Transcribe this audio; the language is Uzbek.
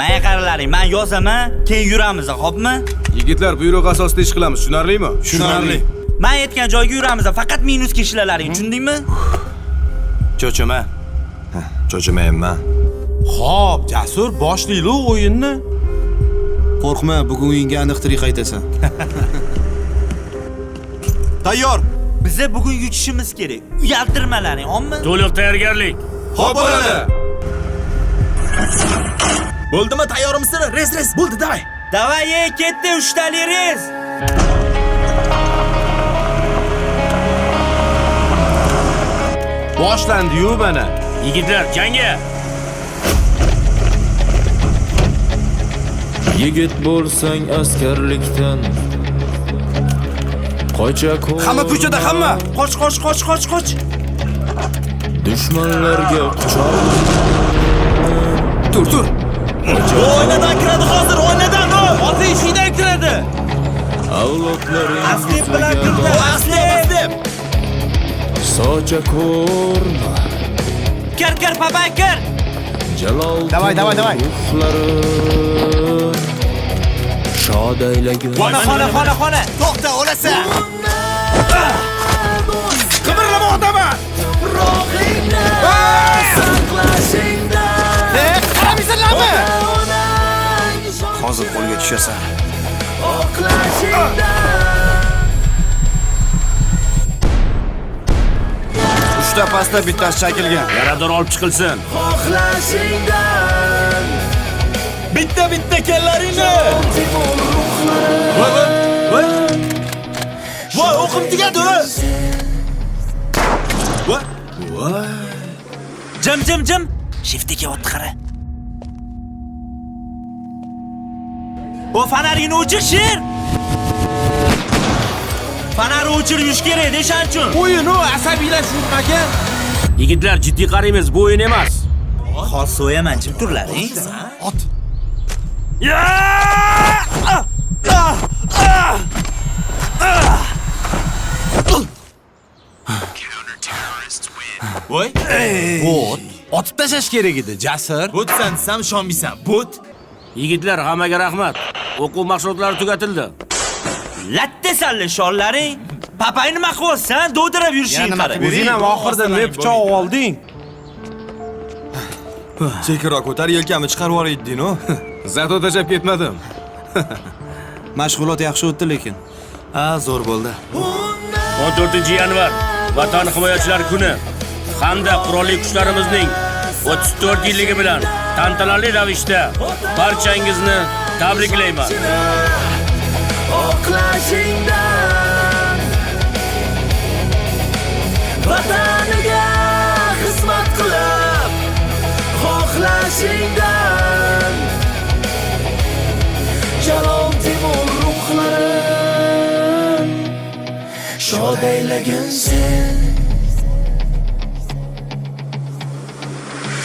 Menga qaralaring, men yozaman, keyin yuramiz, xo'pmi? Yigitlar, buyruq asosida ish qilamiz, tushunarlimi? Tushunarli. Men aytgan joyga yuramiz, faqat minusga ishlalaring, tushundingmi? Cho'chima. Cho'chimayman. Xo'p, Jasur, boshlaylik o'yinni. Qo'rqma, bugun o'yinga aniq tirik qaytasan. Tayyor. Biza bugun yutishimiz kerak. Uyaltirmalaring, xo'pmi? To'liq tayyorgarlik. Xo'p bo'ladi. Bo'ldimi, tayyormisizlar? Res, bo'ldi, davay. Davay, ketdi, uchtali res. Boshlandi-yu mana. Yigitlar, jangga. Yigit bo'lsang askarlikdan qocha ko'r. Hamma ko'chada, hamma. Qoch. Dushmanlarga quchoq. Tur. O'ynadan kiradi hozir, o'ynadan o. Hozir ishidan kiradi. Avlodlaring Aslib bilan kirdi, aslib. socha ko'rma. Kir, papay, kir. Jalol. Davay. Ruhlari shod aylagan. Xona. To'xta, o'lasan. Qimirlama otaman. Qaramisizlarmi? Hozir qo'lga tushasan. Uchta pasta bittasi chakilgan. Yarador olib chiqilsin. Bitta kellaringni. Voy, o'qim tugadi. Voy. Jim. Shiftiga o'tdi qara. O fanarini o'chir, sher. Fanarni o'chirib yurish kerak, deshan uchun. O'yinni asabiylashtirmagan. Yigitlar, jiddiy qaraymiz, bu o'yin emas. Hozir so'yaman, jim turlaring. Ot. Voy. Bot. Otib tashlash kerak edi, Jasur. Butsan desam ishonmaysan. But. Yigitlar, hammaga rahmat. O'quv mashg'ulotlari tugatildi. Latta salli shollaring. Papay nima qilyapsan? Do'dirab yurishing qara. O'zing ham oxirida men pichoq olding. Sekinroq ko'tar, yelkamni chiqarib yuborayding-ku. Zato tashab ketmadim. Mashg'ulot yaxshi o'tdi lekin. Zo'r bo'ldi. 14-yanvar Vatan himoyachilari kuni hamda qurolli kuchlarimizning 34 yilligi bilan tantanali ravishda barchangizni tabriklayman. Vataniga xizmat qilib, xohlashingdan Jalol Temur ruhlarin shod aylagan sen.